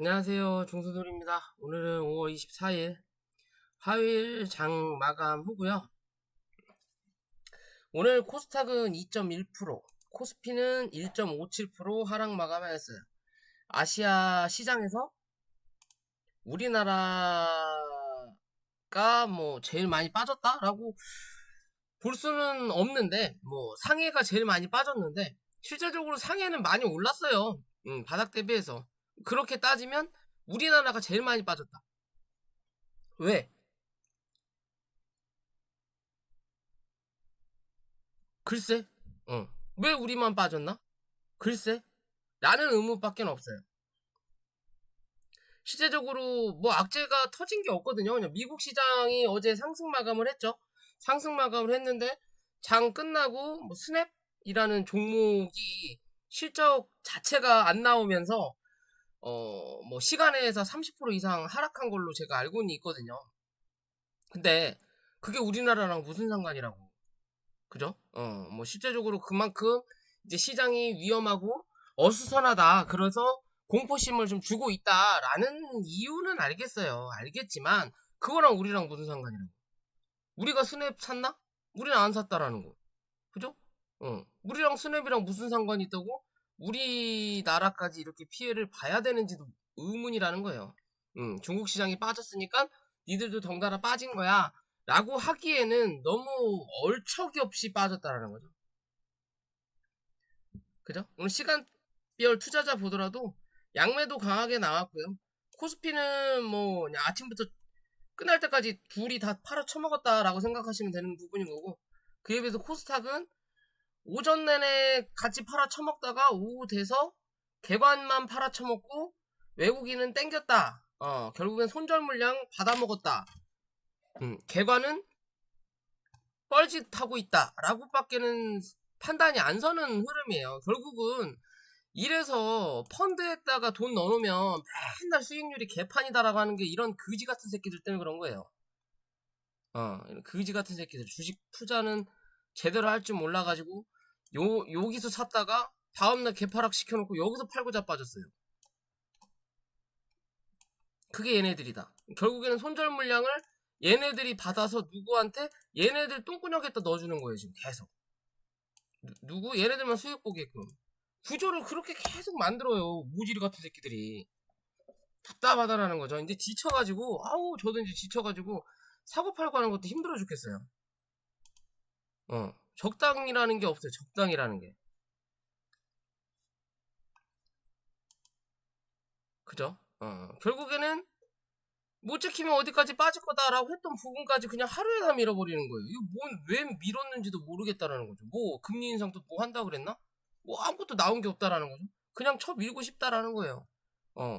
안녕하세요. 중수돌입니다. 오늘은 5월 24일 화요일 장 마감 후고요. 오늘 코스닥은 2.1%, 코스피는 1.57% 하락 마감하였어요. 아시아 시장에서 우리나라가 제일 많이 빠졌다라고 볼 수는 없는데, 상해가 제일 많이 빠졌는데 실제적으로 상해는 많이 올랐어요. 바닥 대비해서. 그렇게 따지면 우리나라가 제일 많이 빠졌다. 왜? 글쎄, 왜 우리만 빠졌나? 글쎄, 라는 의문밖에 없어요. 실제적으로 악재가 터진 게 없거든요. 그냥 미국 시장이 어제 상승 마감을 했죠. 상승 마감을 했는데 장 끝나고 스냅이라는 종목이 실적 자체가 안 나오면서 시간에서 30% 이상 하락한 걸로 제가 알고는 있거든요. 근데 그게 우리나라랑 무슨 상관이라고? 그죠? 실제적으로 그만큼 이제 시장이 위험하고 어수선하다. 그래서 공포심을 좀 주고 있다라는 이유는 알겠어요. 알겠지만, 그거랑 우리랑 무슨 상관이라고. 우리가 스냅 샀나? 우리는 안 샀다라는 거. 그죠? 우리랑 스냅이랑 무슨 상관이 있다고? 우리나라까지 이렇게 피해를 봐야 되는지도 의문이라는 거예요. 중국 시장이 빠졌으니까 니들도 덩달아 빠진 거야. 라고 하기에는 너무 얼척이 없이 빠졌다라는 거죠. 그죠? 오늘 시간별 투자자 보더라도 양매도 강하게 나왔고요. 코스피는 그냥 아침부터 끝날 때까지 둘이 다 팔아 처먹었다라고 생각하시면 되는 부분인 거고, 그에 비해서 코스닥은 오전 내내 같이 팔아 처먹다가 오후 돼서 개관만 팔아 처먹고 외국인은 땡겼다. 결국엔 손절 물량 받아먹었다. 개관은 뻘짓하고 있다라고 밖에는 판단이 안 서는 흐름이에요. 결국은 이래서 펀드에다가 돈 넣어놓으면 맨날 수익률이 개판이다라고 하는 게 이런 그지 같은 새끼들 때문에 그런 거예요. 이런 그지 같은 새끼들. 주식 투자는 제대로 할 줄 몰라가지고 여기서 샀다가 다음날 개파락 시켜놓고 여기서 팔고 자빠졌어요. 그게 얘네들이다. 결국에는 손절 물량을 얘네들이 받아서 누구한테 얘네들 똥구녕에다 넣어주는 거예요. 지금 계속. 누구? 얘네들만 수익 보게끔. 구조를 그렇게 계속 만들어요. 모지리 같은 새끼들이. 답답하다라는 거죠. 이제 지쳐가지고, 저도 이제 지쳐가지고, 사고팔고 하는 것도 힘들어 죽겠어요. 적당이라는 게 없어요. 적당이라는 게. 그죠? 결국에는 못 지키면 어디까지 빠질 거다라고 했던 부분까지 그냥 하루에 다 밀어버리는 거예요. 이거 왜 밀었는지도 모르겠다라는 거죠. 금리 인상도 한다 그랬나? 아무것도 나온 게 없다라는 거죠. 그냥 쳐 밀고 싶다라는 거예요. 어.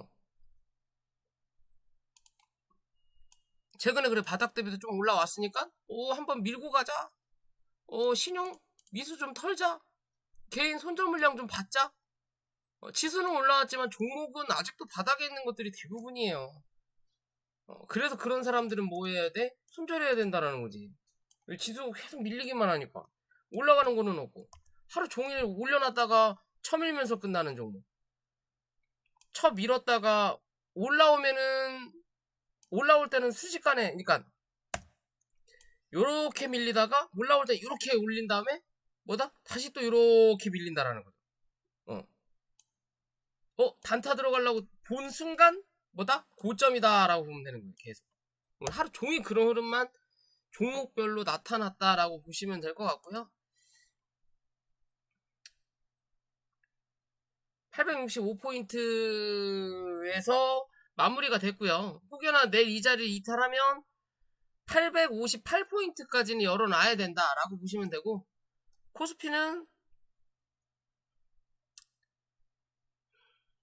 최근에 그래 바닥 대비도 좀 올라왔으니까 한번 밀고 가자. 신용 미수 좀 털자. 개인 손절 물량 좀 받자. 지수는 올라왔지만 종목은 아직도 바닥에 있는 것들이 대부분이에요. 그래서 그런 사람들은 뭐 해야 돼? 손절해야 된다라는 거지. 지수가 계속 밀리기만 하니까 올라가는 거는 없고 하루 종일 올려놨다가 쳐밀면서 끝나는 종목. 쳐 밀었다가 올라오면은 올라올 때는 순식간에 그러니까 요렇게 밀리다가 올라올 때 요렇게 올린 다음에 다시 또 요렇게 밀린다라는 거죠. 단타 들어가려고 본 순간 고점이다라고 보면 되는 거예요. 계속 하루 종일 그런 흐름만 종목별로 나타났다라고 보시면 될 것 같고요. 865포인트에서 마무리가 됐고요. 혹여나 내일 이 자리를 이탈하면 858포인트까지는 열어놔야 된다라고 보시면 되고, 코스피는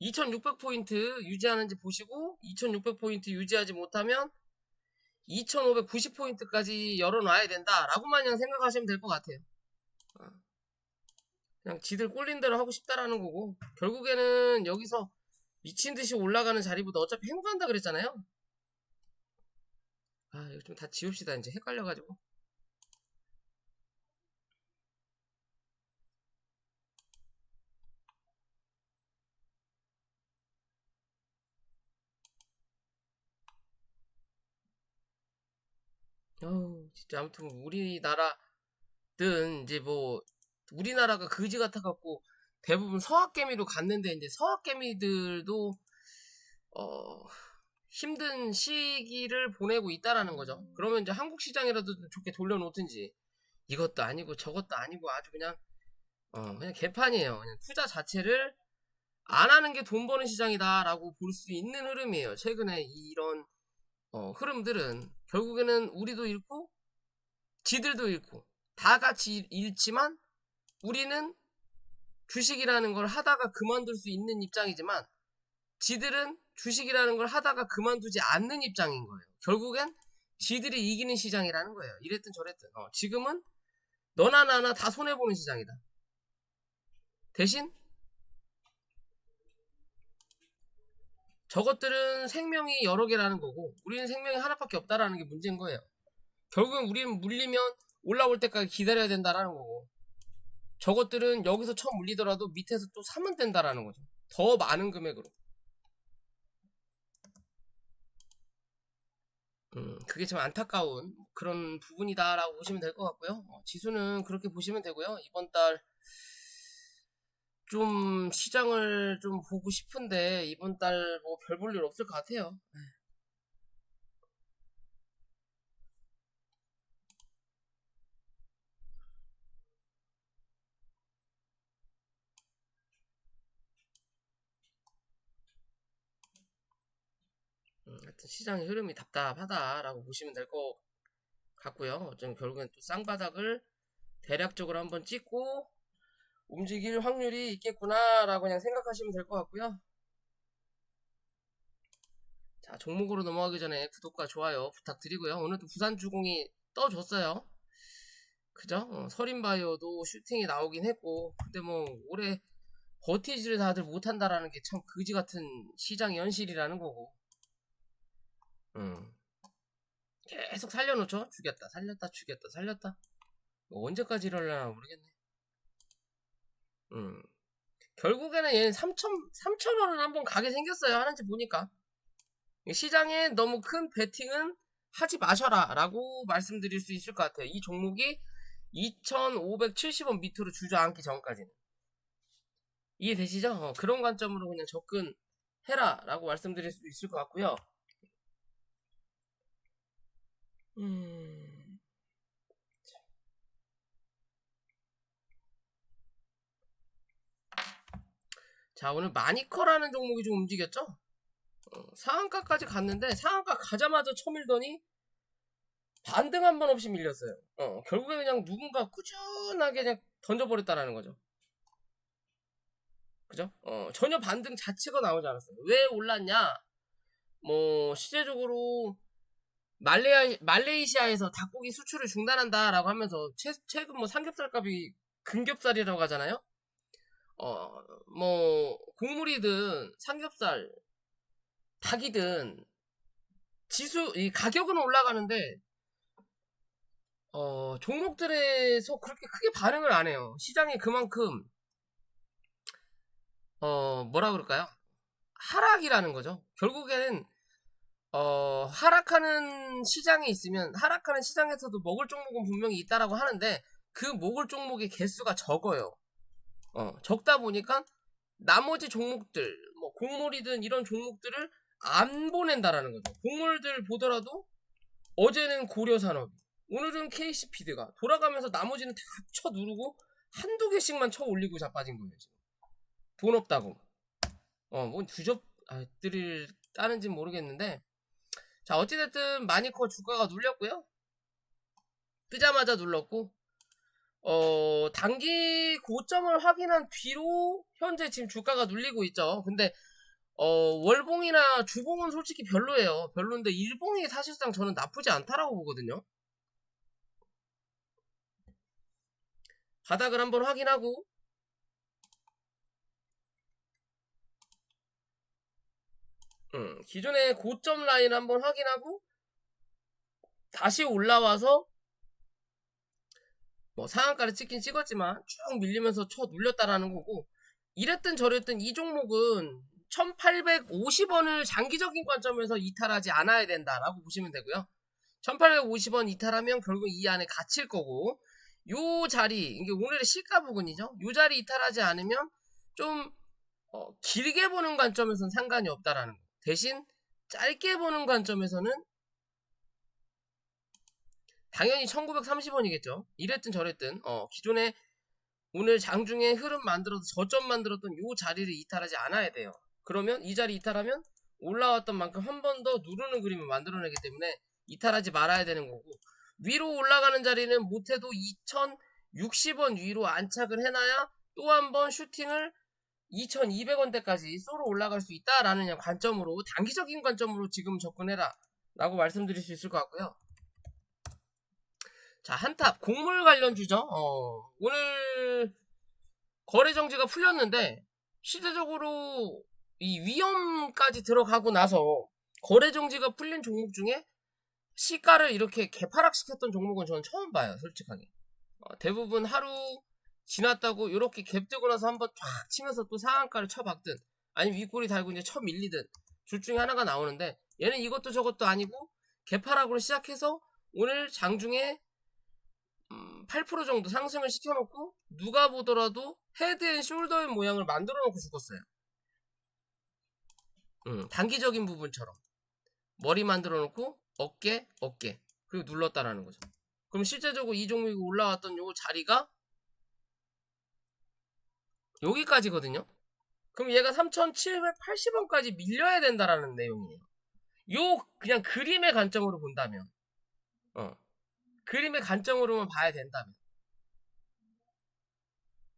2600포인트 유지하는지 보시고 2600포인트 유지하지 못하면 2590포인트까지 열어놔야 된다라고만 그냥 생각하시면 될 것 같아요. 그냥 지들 꼴린 대로 하고 싶다라는 거고, 결국에는 여기서 미친듯이 올라가는 자리보다 어차피 행보한다 그랬잖아요. 이거 좀 다 지웁시다. 이제 헷갈려가지고. 진짜 아무튼 우리나라든 이제 뭐 우리나라가 그지 같아갖고 대부분 서학개미로 갔는데 이제 서학개미들도 힘든 시기를 보내고 있다라는 거죠. 그러면 이제 한국 시장이라도 좀 좋게 돌려놓든지 이것도 아니고 저것도 아니고 아주 그냥 개판이에요. 그냥 투자 자체를 안 하는 게 돈 버는 시장이다라고 볼 수 있는 흐름이에요. 최근에 이런 흐름들은 결국에는 우리도 잃고 지들도 잃고 다 같이 잃지만 우리는 주식이라는 걸 하다가 그만둘 수 있는 입장이지만 지들은 주식이라는 걸 하다가 그만두지 않는 입장인 거예요. 결국엔 지들이 이기는 시장이라는 거예요. 이랬든 저랬든 지금은 너나 나나 다 손해보는 시장이다. 대신 저것들은 생명이 여러 개라는 거고 우리는 생명이 하나밖에 없다라는 게 문제인 거예요. 결국엔 우리는 물리면 올라올 때까지 기다려야 된다라는 거고 저것들은 여기서 처음 물리더라도 밑에서 또 사면 된다라는 거죠. 더 많은 금액으로. 그게 좀 안타까운 그런 부분이다라고 보시면 될 것 같고요. 지수는 그렇게 보시면 되고요. 이번 달 좀 시장을 좀 보고 싶은데 이번 달 뭐 별 볼 일 없을 것 같아요. 하여튼 시장의 흐름이 답답하다라고 보시면 될 것 같고요. 좀 결국엔 또 쌍바닥을 대략적으로 한번 찍고 움직일 확률이 있겠구나라고 그냥 생각하시면 될 것 같고요. 자, 종목으로 넘어가기 전에 구독과 좋아요 부탁드리고요. 오늘도 부산주공이 떠줬어요. 그죠? 서린바이오도 슈팅이 나오긴 했고 근데 뭐 올해 버티지를 다들 못한다라는 게 참 그지 같은 시장의 현실이라는 거고 계속 살려놓죠. 죽였다 살렸다 죽였다 살렸다 뭐 언제까지 이러려나 모르겠네. 결국에는 얘는 3,000원은 한번 가게 생겼어요. 하는지 보니까 시장에 너무 큰 베팅은 하지 마셔라 라고 말씀드릴 수 있을 것 같아요. 이 종목이 2,570원 밑으로 주저앉기 전까지는. 이해되시죠? 그런 관점으로 그냥 접근해라 라고 말씀드릴 수 있을 것 같고요. 자, 오늘 마니커라는 종목이 좀 움직였죠? 상한가까지 갔는데 상한가 가자마자 쳐밀더니 반등 한 번 없이 밀렸어요. 결국에 그냥 누군가 꾸준하게 그냥 던져버렸다라는 거죠. 그죠? 전혀 반등 자체가 나오지 않았어요. 왜 올랐냐? 뭐 시제적으로 말레이시아에서 닭고기 수출을 중단한다라고 하면서 최근 뭐 삼겹살 값이 금겹살이라고 하잖아요. 뭐 국물이든 삼겹살 닭이든 이 가격은 올라가는데 종목들에서 그렇게 크게 반응을 안 해요. 시장이 그만큼 뭐라 그럴까요? 하락이라는 거죠. 결국에는 하락하는 시장이 있으면 하락하는 시장에서도 먹을 종목은 분명히 있다라고 하는데 그 먹을 종목의 개수가 적어요. 적다 보니까 나머지 종목들 뭐 곡물이든 이런 종목들을 안 보낸다라는 거죠. 곡물들 보더라도 어제는 고려산업, 오늘은 KCPD가 돌아가면서 나머지는 다 쳐 누르고 한두 개씩만 쳐 올리고 자빠진 거예요. 지금. 돈 없다고. 뭔 주접들을 따는지 모르겠는데 자 어찌됐든 마니커 주가가 눌렸고요. 뜨자마자 눌렀고 단기 고점을 확인한 뒤로 현재 지금 주가가 눌리고 있죠. 근데 월봉이나 주봉은 솔직히 별로예요. 별로인데 일봉이 사실상 저는 나쁘지 않다라고 보거든요. 바닥을 한번 확인하고 기존의 고점 라인 한번 확인하고 다시 올라와서 뭐 상한가를 찍긴 찍었지만 쭉 밀리면서 쳐 눌렸다라는 거고 이랬든 저랬든 이 종목은 1850원을 장기적인 관점에서 이탈하지 않아야 된다라고 보시면 되고요. 1850원 이탈하면 결국 이 안에 갇힐 거고, 요 자리, 이게 오늘의 시가 부근이죠. 요 자리 이탈하지 않으면 좀 길게 보는 관점에서는 상관이 없다라는 거. 대신 짧게 보는 관점에서는 당연히 1930원이겠죠. 이랬든 저랬든 기존에 오늘 장중에 흐름 만들어서 저점 만들었던 요 자리를 이탈하지 않아야 돼요. 그러면 이 자리 이탈하면 올라왔던 만큼 한 번 더 누르는 그림을 만들어내기 때문에 이탈하지 말아야 되는 거고, 위로 올라가는 자리는 못해도 2060원 위로 안착을 해놔야 또 한 번 슈팅을 2200원대까지 쏘러 올라갈 수 있다라는 관점으로, 단기적인 관점으로 지금 접근해라 라고 말씀드릴 수 있을 것 같고요. 자, 한탑 곡물 관련주죠. 오늘 거래 정지가 풀렸는데 시대적으로 이 위험까지 들어가고 나서 거래 정지가 풀린 종목 중에 시가를 이렇게 개파락시켰던 종목은 저는 처음 봐요, 솔직하게. 대부분 하루 지났다고 이렇게 갭 뜨고 나서 한번 쫙 치면서 또 상한가를 쳐박든 아니면 윗꼬리 달고 이제 쳐 밀리든 둘 중에 하나가 나오는데, 얘는 이것도 저것도 아니고 개파락으로 시작해서 오늘 장중에 8% 정도 상승을 시켜놓고 누가 보더라도 헤드앤숄더의 모양을 만들어 놓고 죽었어요. 단기적인 부분처럼 머리 만들어 놓고 어깨 그리고 눌렀다라는 거죠. 그럼 실제적으로 이 종목이 올라왔던 요 자리가 여기까지거든요. 그럼 얘가 3780원까지 밀려야 된다라는 내용이에요. 요 그냥 그림의 관점으로 본다면, 그림의 관점으로만 봐야 된다면,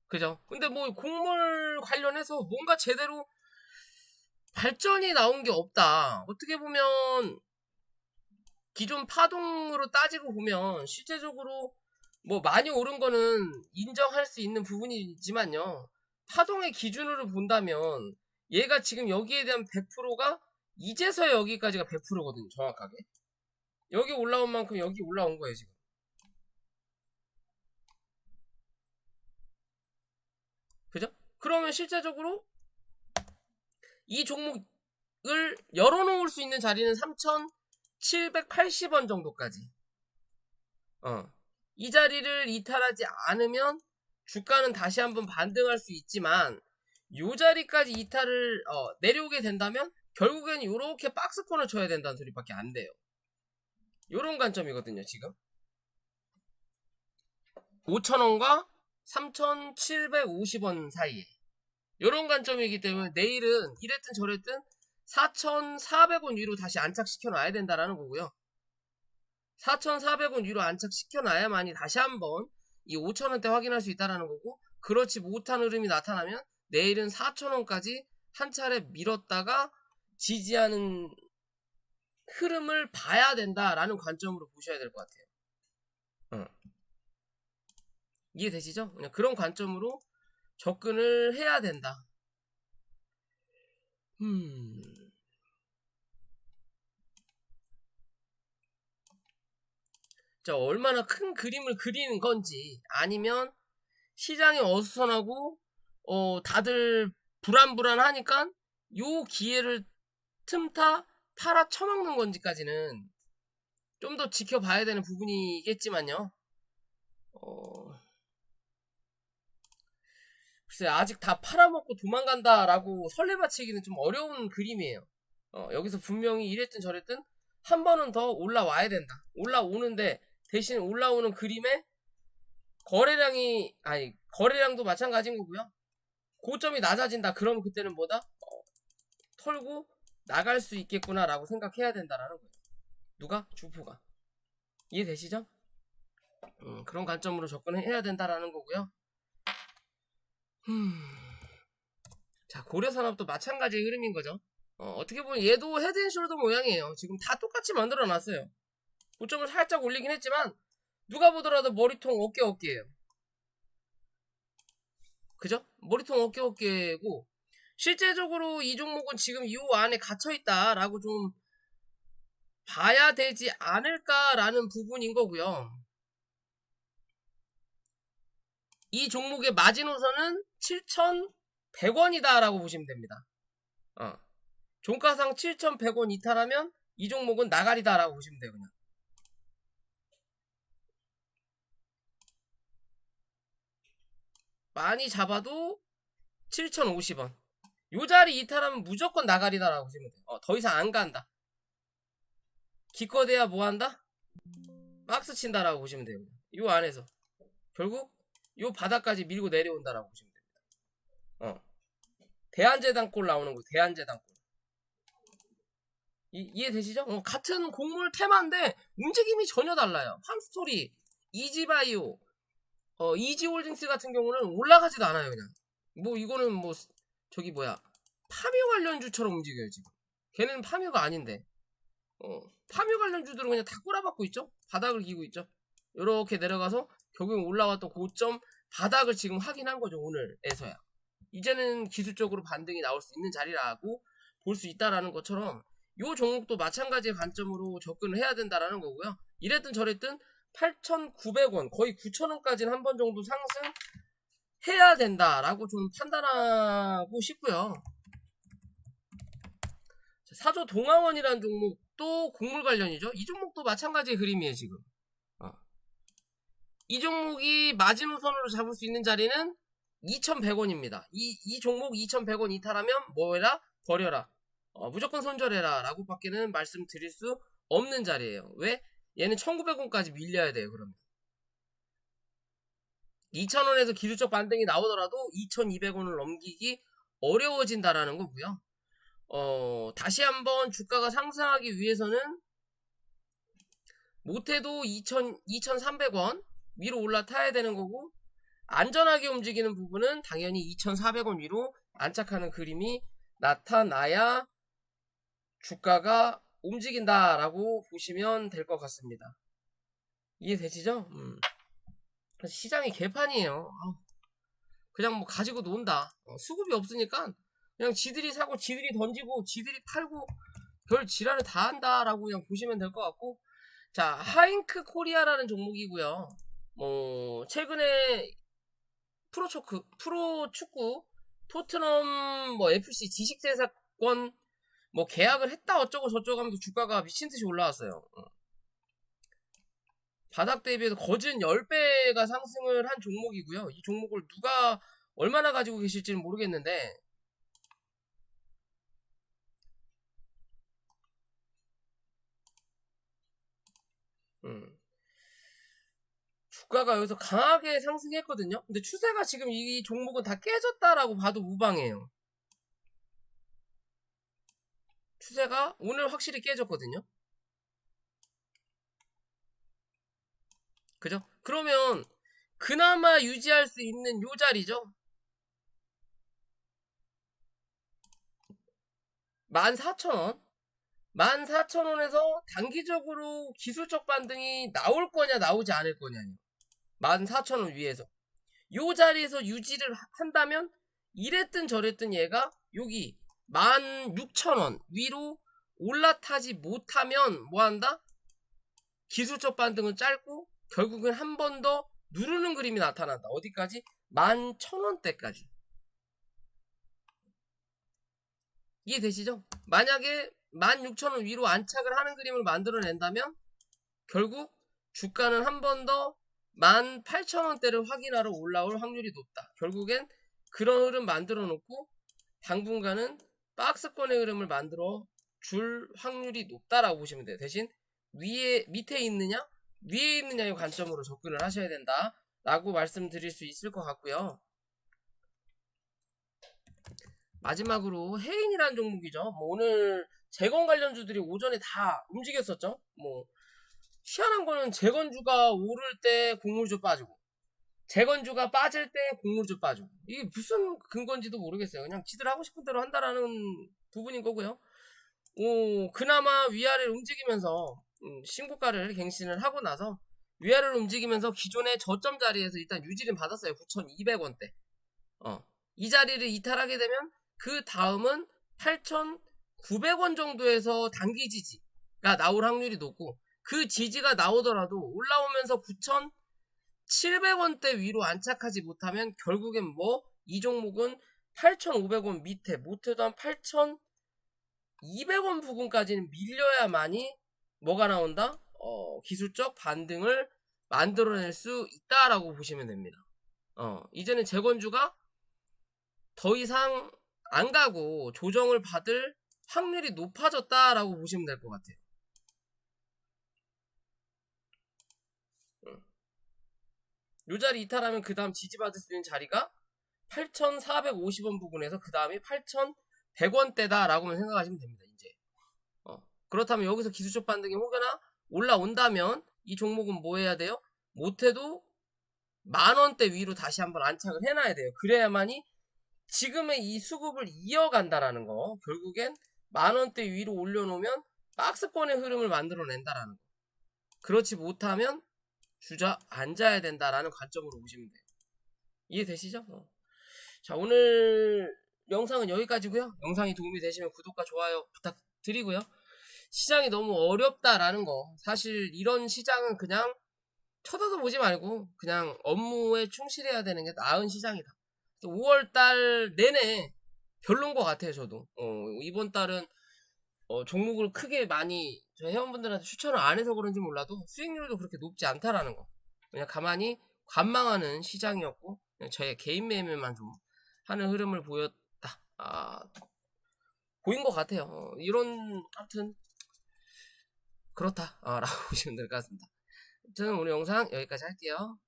그죠? 근데 뭐 곡물 관련해서 뭔가 제대로 발전이 나온 게 없다. 어떻게 보면 기존 파동으로 따지고 보면 실제적으로 뭐 많이 오른 거는 인정할 수 있는 부분이지만요, 파동의 기준으로 본다면 얘가 지금 여기에 대한 100%가 이제서야 여기까지가 100%거든요, 정확하게. 여기 올라온 만큼 여기 올라온 거예요, 지금. 그죠? 그러면 실제적으로 이 종목을 열어놓을 수 있는 자리는 3780원 정도까지. 이 자리를 이탈하지 않으면 주가는 다시 한번 반등할 수 있지만, 요 자리까지 이탈을 내려오게 된다면 결국엔 요렇게 박스권을 쳐야 된다는 소리밖에 안 돼요. 요런 관점이거든요, 지금. 5,000원과 3,750원 사이에 요런 관점이기 때문에 내일은 이랬든 저랬든 4,400원 위로 다시 안착시켜 놔야 된다라는 거고요. 4,400원 위로 안착시켜 놔야만이 다시 한번 이 5,000원대 확인할 수 있다라는 거고, 그렇지 못한 흐름이 나타나면 내일은 4,000원까지 한 차례 밀었다가 지지하는 흐름을 봐야 된다라는 관점으로 보셔야 될 것 같아요. 이해되시죠? 그냥 그런 관점으로 접근을 해야 된다. 자, 얼마나 큰 그림을 그리는 건지, 아니면 시장이 어수선하고 다들 불안하니까 요 기회를 틈타 팔아 쳐먹는 건지까지는 좀 더 지켜봐야 되는 부분이겠지만요. 글쎄, 아직 다 팔아먹고 도망간다라고 설레바치기는 좀 어려운 그림이에요. 여기서 분명히 이랬든 저랬든 한 번은 더 올라와야 된다. 올라오는데 대신 올라오는 그림에 거래량도 마찬가지인 거고요. 고점이 낮아진다. 그러면 그때는 뭐다? 털고 나갈 수 있겠구나라고 생각해야 된다라는 거예요. 누가? 주포가. 이해되시죠? 그런 관점으로 접근해야 된다라는 거고요. 자, 고려산업도 마찬가지의 흐름인 거죠. 어떻게 보면 얘도 헤드앤숄더 모양이에요. 지금 다 똑같이 만들어 놨어요. 고점을 살짝 올리긴 했지만 누가 보더라도 머리통 어깨예요. 그죠? 머리통 어깨고, 실제적으로 이 종목은 지금 이 안에 갇혀있다라고 좀 봐야 되지 않을까라는 부분인 거고요. 이 종목의 마지노선은 7,100원이다 라고 보시면 됩니다. 종가상 7,100원 이탈하면 이 종목은 나가리다 라고 보시면 돼요, 그냥. 많이 잡아도 7,050원. 요 자리 이탈하면 무조건 나가리다라고 보시면 돼요. 더 이상 안 간다. 기껏해야 뭐한다? 박스 친다라고 보시면 돼요. 요 안에서 결국 요 바닥까지 밀고 내려온다라고 보시면 됩니다. 대한제당골 나오는 거. 대한제당골. 이해되시죠? 같은 곡물 테마인데 움직임이 전혀 달라요. 팜스토리, 이지바이오, 이지홀딩스 같은 경우는 올라가지도 않아요. 그냥 뭐 이거는 뭐 저기 뭐야 파묘 관련주처럼 움직여요. 지금 걔는 파묘가 아닌데 파묘 관련주들은 그냥 다 꼬라박고 있죠. 바닥을 기고 있죠. 이렇게 내려가서 결국 올라왔던 고점 바닥을 지금 확인한 거죠. 오늘에서야 이제는 기술적으로 반등이 나올 수 있는 자리라고 볼 수 있다라는 것처럼 요 종목도 마찬가지의 관점으로 접근을 해야 된다라는 거고요. 이랬든 저랬든 8,900원 거의 9,000원까지는 한 번 정도 상승해야 된다라고 좀 판단하고 싶고요. 사조 동아원이라는 종목도 곡물 관련이죠. 이 종목도 마찬가지의 그림이에요. 지금 이 종목이 마지노선으로 잡을 수 있는 자리는 2,100원입니다. 이 종목 2,100원 이탈하면 뭐해라? 버려라. 무조건 손절해라 라고 밖에는 말씀드릴 수 없는 자리예요. 왜? 얘는 1,900원까지 밀려야 돼요. 그러면 2,000원에서 기술적 반등이 나오더라도 2,200원을 넘기기 어려워진다라는 거고요. 다시 한번 주가가 상승하기 위해서는 못해도 2,300원 위로 올라타야 되는 거고, 안전하게 움직이는 부분은 당연히 2,400원 위로 안착하는 그림이 나타나야 주가가 움직인다라고 보시면 될 것 같습니다. 이해되시죠? 그래서 시장이 개판이에요. 그냥 뭐 가지고 논다. 수급이 없으니까 그냥 지들이 사고 지들이 던지고 지들이 팔고 별 지랄을 다 한다라고 그냥 보시면 될 것 같고, 자, 하잉크 코리아라는 종목이고요. 뭐 최근에 프로축구 토트넘 뭐 FC 지식재산권 뭐 계약을 했다 어쩌고 저쩌고 하면서 주가가 미친듯이 올라왔어요. 바닥 대비해서 거진 10배가 상승을 한 종목이고요. 이 종목을 누가 얼마나 가지고 계실지는 모르겠는데, 주가가 여기서 강하게 상승했거든요. 근데 추세가 지금 이 종목은 다 깨졌다라고 봐도 무방해요. 추세가 오늘 확실히 깨졌거든요. 그죠? 그러면 그나마 유지할 수 있는 요 자리죠. 14,000원. 14,000원에서 단기적으로 기술적 반등이 나올 거냐 나오지 않을 거냐요. 14,000원 위에서 요 자리에서 유지를 한다면 이랬든 저랬든 얘가 여기 16,000원 위로 올라타지 못하면 뭐한다? 기술적 반등은 짧고 결국은 한 번 더 누르는 그림이 나타난다. 어디까지? 11,000원대까지. 이해되시죠? 만약에 16,000원 위로 안착을 하는 그림을 만들어낸다면 결국 주가는 한 번 더 18,000원대를 확인하러 올라올 확률이 높다. 결국엔 그런 흐름 만들어 놓고 당분간은 박스권의 흐름을 만들어 줄 확률이 높다라고 보시면 돼요. 대신 밑에 있느냐 위에 있느냐의 관점으로 접근을 하셔야 된다 라고 말씀드릴 수 있을 것 같고요. 마지막으로 해인이라는 종목이죠. 뭐 오늘 재건 관련주들이 오전에 다 움직였었죠. 뭐 희한한 거는 재건주가 오를 때 곡물주 빠지고 재건주가 빠질 때 곡물주 빠지고, 이게 무슨 근건지도 모르겠어요. 그냥 지들 하고 싶은 대로 한다라는 부분인 거고요. 그나마 위아래를 움직이면서 신고가를 갱신을 하고 나서 위아래를 움직이면서 기존의 저점 자리에서 일단 유지는 받았어요. 9,200원대. 이 자리를 이탈하게 되면 그 다음은 8,900원 정도에서 단기 지지가 나올 확률이 높고, 그 지지가 나오더라도 올라오면서 9,700원대 위로 안착하지 못하면 결국엔 뭐 이 종목은 8,500원 밑에 못해도 한 8,200원 부근까지는 밀려야만이 뭐가 나온다? 기술적 반등을 만들어낼 수 있다라고 보시면 됩니다. 이제는 재건주가 더 이상 안 가고 조정을 받을 확률이 높아졌다라고 보시면 될 것 같아요. 요 자리 이탈하면 그 다음 지지받을 수 있는 자리가 8,450원 부근에서 그 다음이 8,100원대다 라고만 생각하시면 됩니다. 이제 그렇다면 여기서 기술적 반등이 혹여나 올라온다면 이 종목은 뭐 해야 돼요? 못해도 만원대 위로 다시 한번 안착을 해놔야 돼요. 그래야만이 지금의 이 수급을 이어간다라는 거, 결국엔 만원대 위로 올려놓으면 박스권의 흐름을 만들어낸다라는 거. 그렇지 못하면 주저앉아야 된다라는 관점으로 보시면 돼요. 이해되시죠? 자, 오늘 영상은 여기까지고요. 영상이 도움이 되시면 구독과 좋아요 부탁드리고요. 시장이 너무 어렵다라는 거, 사실 이런 시장은 그냥 쳐다도 보지 말고 그냥 업무에 충실해야 되는 게 나은 시장이다. 5월달 내내 별론 것 같아요. 저도 이번 달은 종목을 크게 많이 저희 회원분들한테 추천을 안 해서 그런지 몰라도 수익률도 그렇게 높지 않다라는 거, 그냥 가만히 관망하는 시장이었고 그냥 저의 개인 매매만 좀 하는 흐름을 보인 것 같아요. 이런 하여튼 그렇다 라고 보시면 될 것 같습니다. 저는 오늘 영상 여기까지 할게요.